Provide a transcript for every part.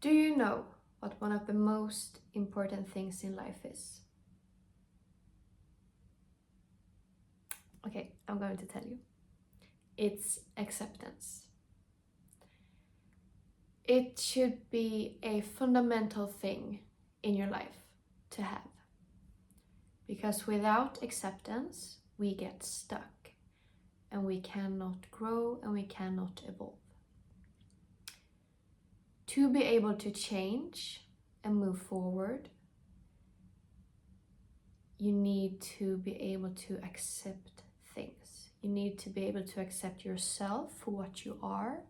Do you know what one of the most important things in life is? Okay, I'm going to tell you. It's acceptance. It should be a fundamental thing in your life to have. Because without acceptance, we get stuck and we cannot grow and we cannot evolve. To be able to change and move forward, you need to be able to accept things. You need to be able to accept yourself for what you are.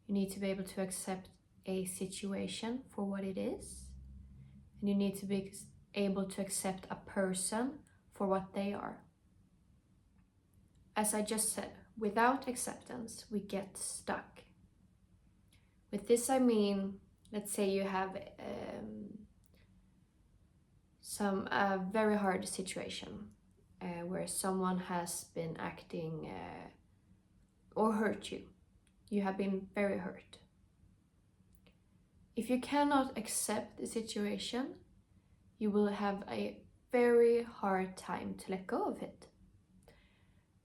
You need to be able to accept a situation for what it is. And you need to be able to accept a person for what they are. As I just said, without acceptance, we get stuck. With this I mean, let's say you have some very hard situation where someone has been acting or hurt you. You have been very hurt. If you cannot accept the situation, you will have a very hard time to let go of it.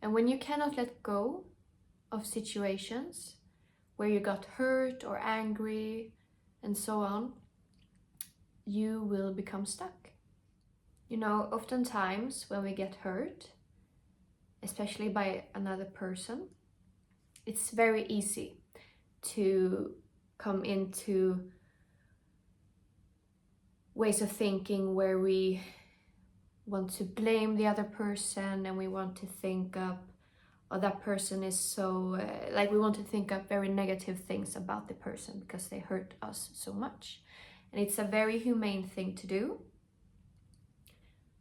And when you cannot let go of situations where you got hurt or angry and so on, you will become stuck. You know, oftentimes when we get hurt, especially by another person, it's very easy to come into ways of thinking where we want to blame the other person and we want to think up, oh, that person is so, we want to think up very negative things about the person because they hurt us so much. And it's a very humane thing to do,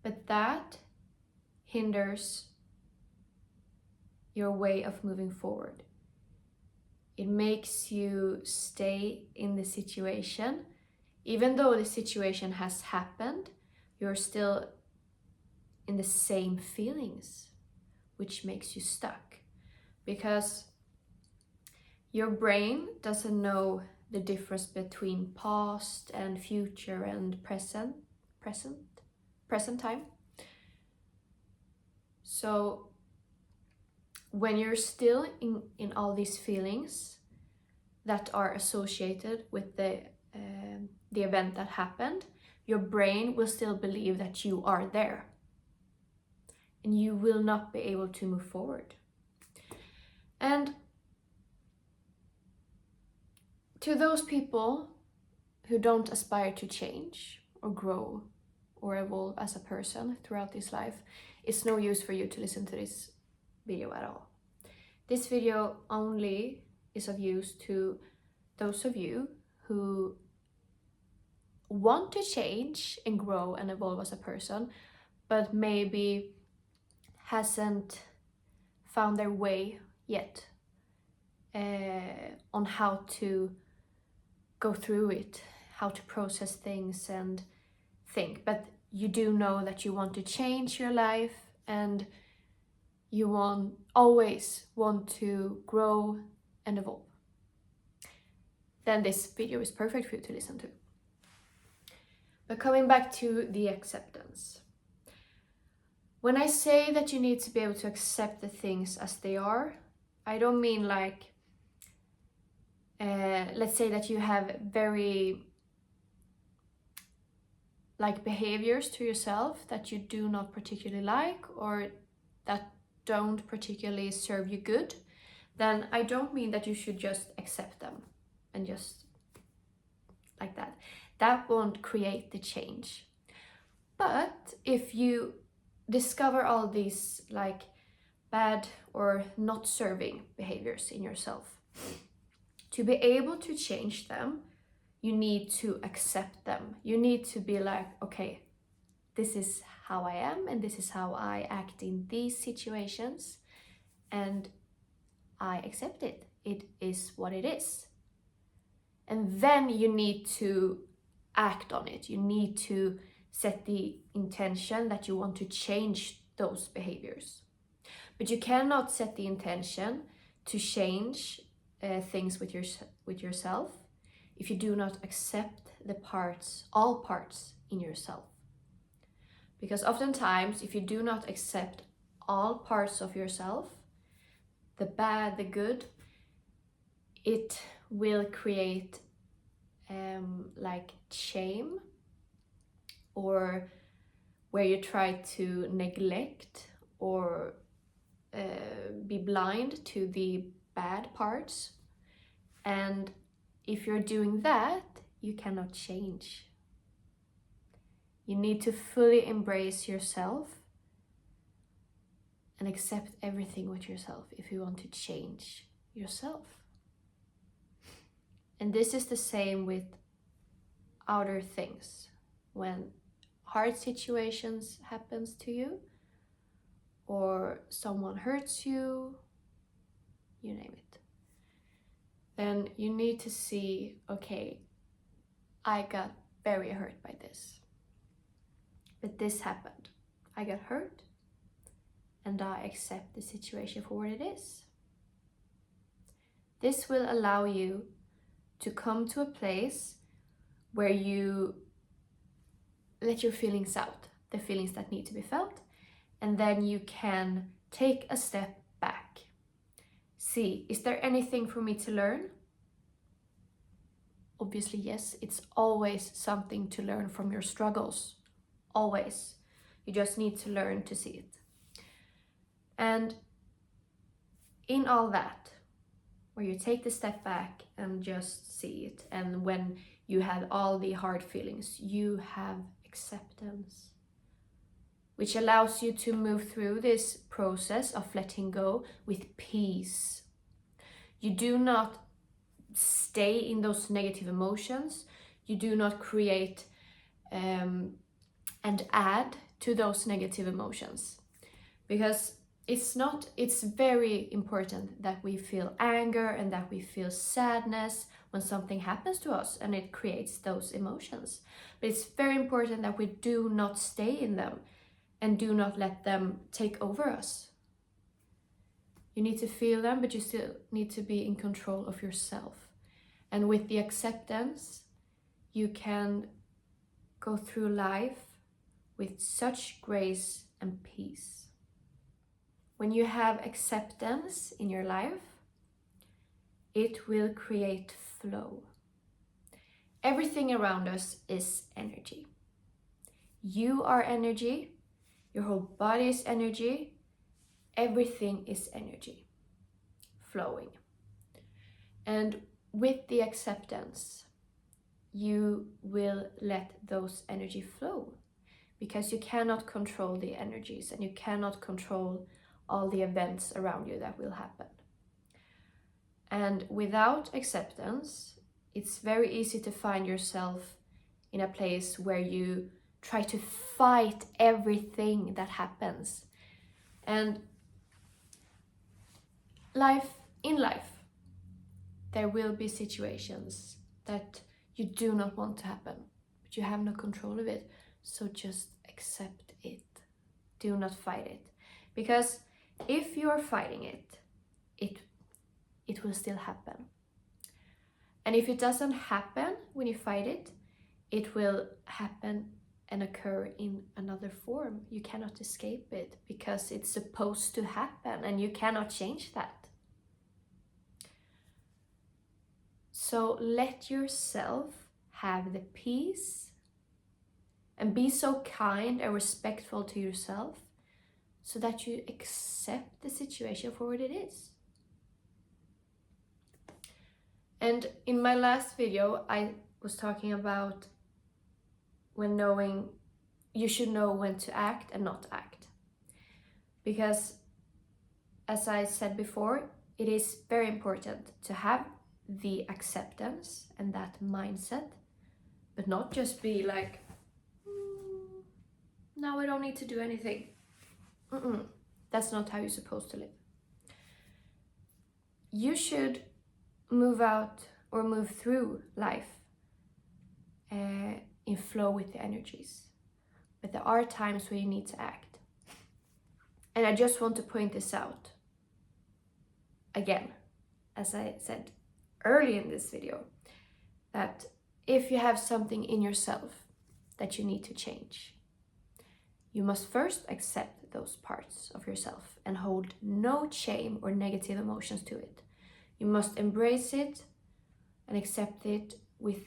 but that hinders your way of moving forward. It makes you stay in the situation. Even though the situation has happened, you're still in the same feelings, which makes you stuck. Because your brain doesn't know the difference between past and future and present time. So when you're still in all these feelings that are associated with the event that happened, your brain will still believe that you are there. And you will not be able to move forward. And to those people who don't aspire to change or grow or evolve as a person throughout this life, it's no use for you to listen to this video at all. This video only is of use to those of you who want to change and grow and evolve as a person, but maybe hasn't found their way yet on how to go through it, how to process things and think. But you do know that you want to change your life and you always want to grow and evolve. Then this video is perfect for you to listen to. But coming back to the acceptance. When I say that you need to be able to accept the things as they are, I don't mean let's say that you have very behaviors to yourself that you do not particularly like or that don't particularly serve you good, then I don't mean that you should just accept them and just like that. That won't create the change. But if you discover all these bad or not serving behaviors in yourself, to be able to change them, you need to accept them. You need to be like, okay, this is how I am and this is how I act in these situations, and I accept it. It is what it is. And then you need to act on it. You need to set the intention that you want to change those behaviors. But you cannot set the intention to change things with yourself if you do not accept all parts in yourself. Because oftentimes, if you do not accept all parts of yourself, the bad, the good, it will create like shame, or where you try to neglect or be blind to the bad parts. And if you're doing that, you cannot change. You need to fully embrace yourself and accept everything with yourself if you want to change yourself. And this is the same with outer things. When hard situations happens to you, or someone hurts you, you name it, then you need to see, okay, I got very hurt by this. But this happened. I got hurt, and I accept the situation for what it is. This will allow you to come to a place where you let your feelings out, the feelings that need to be felt, and then you can take a step back. See, is there anything for me to learn? Obviously, yes, it's always something to learn from your struggles. Always. You just need to learn to see it. And in all that, where you take the step back and just see it, and when you have all the hard feelings, you have acceptance, which allows you to move through this process of letting go with peace. You do not stay in those negative emotions. You do not create and add to those negative emotions, because it's very important that we feel anger and that we feel sadness when something happens to us and it creates those emotions. But it's very important that we do not stay in them and do not let them take over us. You need to feel them, but you still need to be in control of yourself. And with the acceptance, you can go through life with such grace and peace. When you have acceptance in your life, it will create flow. Everything around us is energy. You are energy, your whole body is energy, everything is energy flowing. And with the acceptance, you will let those energy flow, because you cannot control the energies and you cannot control all the events around you that will happen. And without acceptance, it's very easy to find yourself in a place where you try to fight everything that happens. And in life, there will be situations that you do not want to happen, but you have no control of it. So just accept it. Do not fight it. Because if you are fighting it, it will still happen. And if it doesn't happen when you fight it, it will happen and occur in another form. You cannot escape it because it's supposed to happen and you cannot change that. So let yourself have the peace and be so kind and respectful to yourself so that you accept the situation for what it is. And in my last video, I was talking about you should know when to act and not act. Because as I said before, it is very important to have the acceptance and that mindset, but not just be like, now I don't need to do anything. That's not how you're supposed to live. You should move out or move through life in flow with the energies. But there are times where you need to act. And I just want to point this out. Again, as I said early in this video, that if you have something in yourself that you need to change, you must first accept those parts of yourself and hold no shame or negative emotions to it. You must embrace it and accept it with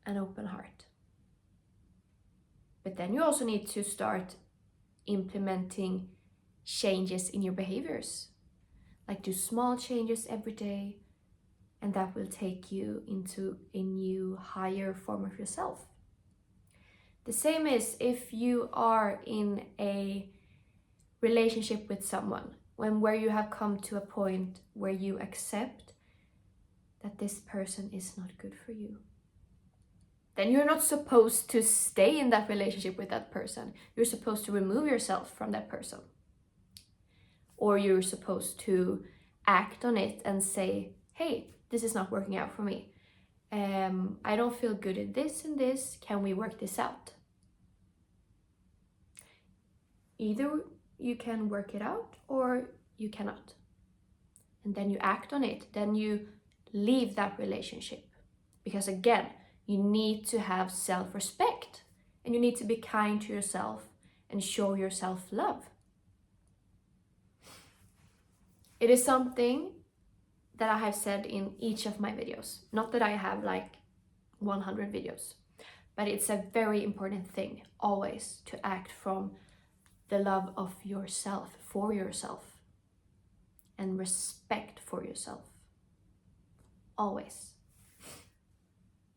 an open heart. But then you also need to start implementing changes in your behaviors. Like do small changes every day, and that will take you into a new, higher form of yourself. The same is if you are in a relationship with someone, where you have come to a point where you accept that this person is not good for you. Then you're not supposed to stay in that relationship with that person. You're supposed to remove yourself from that person. Or you're supposed to act on it and say, hey, this is not working out for me. I don't feel good at this and this. Can we work this out? Either you can work it out or you cannot. And then you act on it. Then you leave that relationship. Because again, you need to have self-respect. And you need to be kind to yourself and show yourself love. It is something that I have said in each of my videos. Not that I have like 100 videos, but it's a very important thing always to act from the love of yourself, for yourself, and respect for yourself. Always.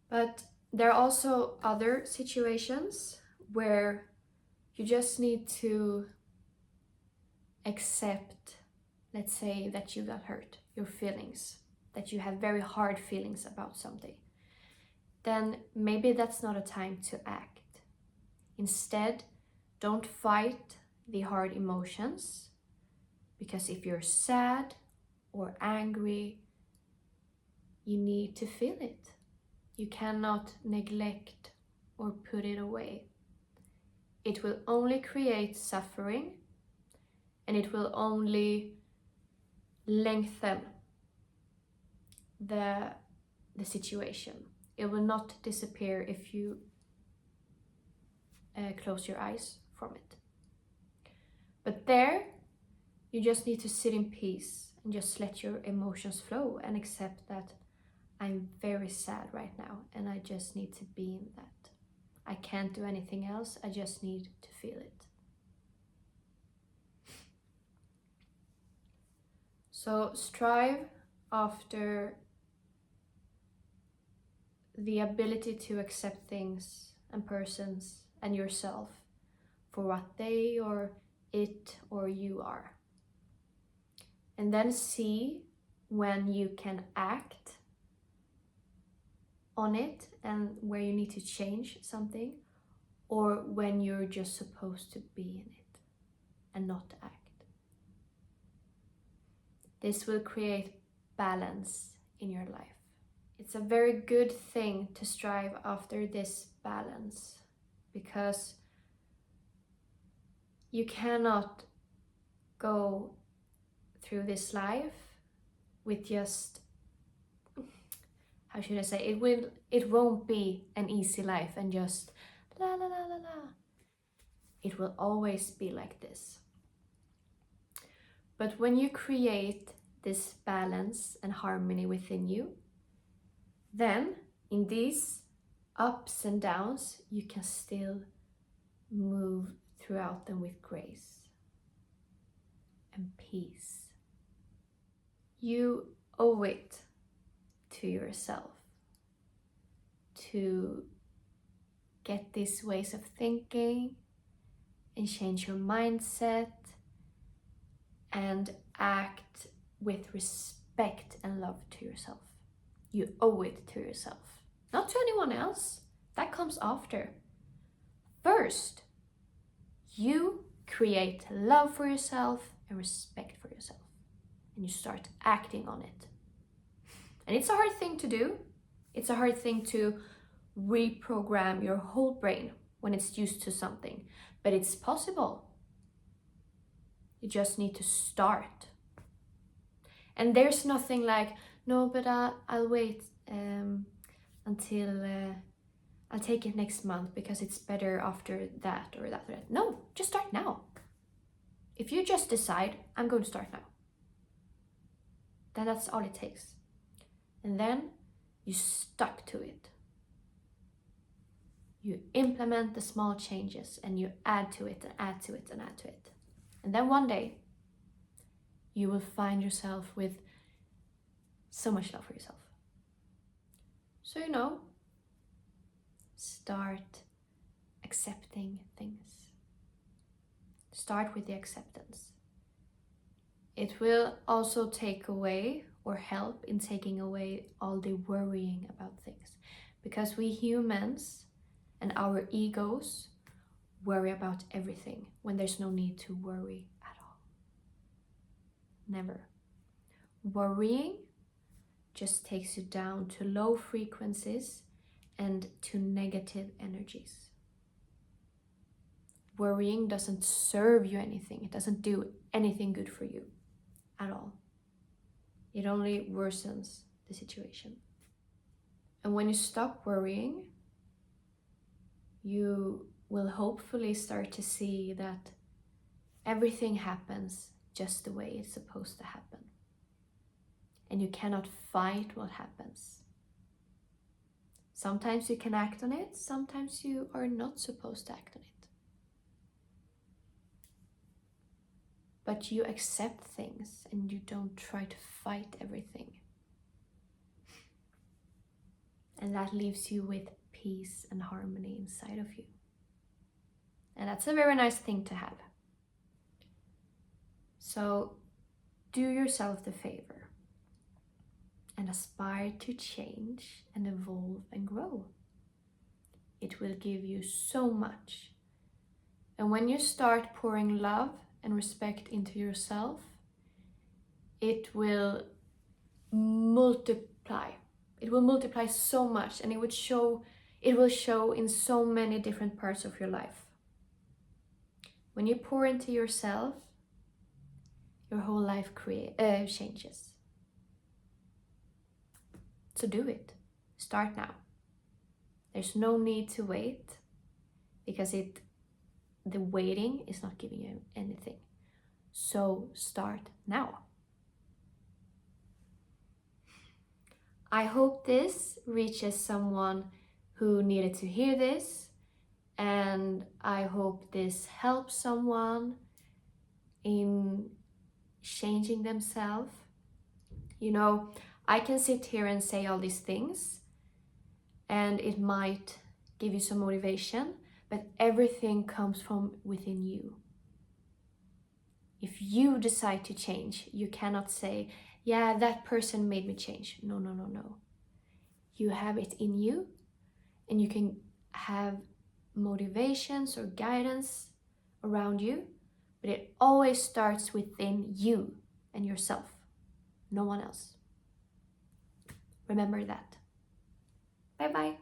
But there are also other situations where you just need to accept, let's say that you got hurt, your feelings, that you have very hard feelings about something. Then maybe that's not a time to act. Instead, don't fight the hard emotions, because if you're sad or angry, you need to feel it. You cannot neglect or put it away. It will only create suffering, and it will only lengthen the situation. It will not disappear if you close your eyes from it. But there, you just need to sit in peace and just let your emotions flow and accept that I'm very sad right now and I just need to be in that. I can't do anything else, I just need to feel it. So strive after the ability to accept things and persons and yourself for what they or it or you are. And then see when you can act on it and where you need to change something, or when you're just supposed to be in it and not act. This will create balance in your life. It's a very good thing to strive after this balance, because you cannot go through this life with just, how should I say, it won't be an easy life and just la la la la la. It will always be like this. But when you create this balance and harmony within you, then in these ups and downs, you can still move throughout them with grace and peace. You owe it to yourself to get these ways of thinking and change your mindset and act with respect and love to yourself. You owe it to yourself, not to anyone else. That comes after. First, you create love for yourself and respect for yourself, and you start acting on it. And it's a hard thing to do. It's a hard thing to reprogram your whole brain when it's used to something, but it's possible. You just need to start. And there's nothing like, no, but I'll wait until I'll take it next month because it's better after that or that or that. No, just start now. If you just decide, I'm going to start now, then that's all it takes. And then you stuck to it. You implement the small changes and you add to it and add to it and add to it. And then one day, you will find yourself with so much love for yourself. So, start accepting things. Start with the acceptance. It will also take away or help in taking away all the worrying about things. Because we humans and our egos worry about everything when there's no need to worry at all. Never. Worrying just takes you down to low frequencies and to negative energies. Worrying doesn't serve you anything. It doesn't do anything good for you at all. It only worsens the situation. And when you stop worrying, you will hopefully start to see that everything happens just the way it's supposed to happen. And you cannot fight what happens. Sometimes you can act on it, sometimes you are not supposed to act on it. But you accept things and you don't try to fight everything. And that leaves you with peace and harmony inside of you. And that's a very nice thing to have. So do yourself the favor and aspire to change and evolve and grow. It will give you so much. And when you start pouring love and respect into yourself, it will multiply. It will multiply so much, and it will show in so many different parts of your life. When you pour into yourself, your whole life changes. So do it. Start now. There's no need to wait, because the waiting is not giving you anything. So start now. I hope this reaches someone who needed to hear this, and I hope this helps someone in changing themselves. I can sit here and say all these things, and it might give you some motivation, but everything comes from within you. If you decide to change, you cannot say, yeah, that person made me change. No. You have it in you, and you can have motivations or guidance around you, but it always starts within you and yourself, no one else. Remember that. Bye-bye.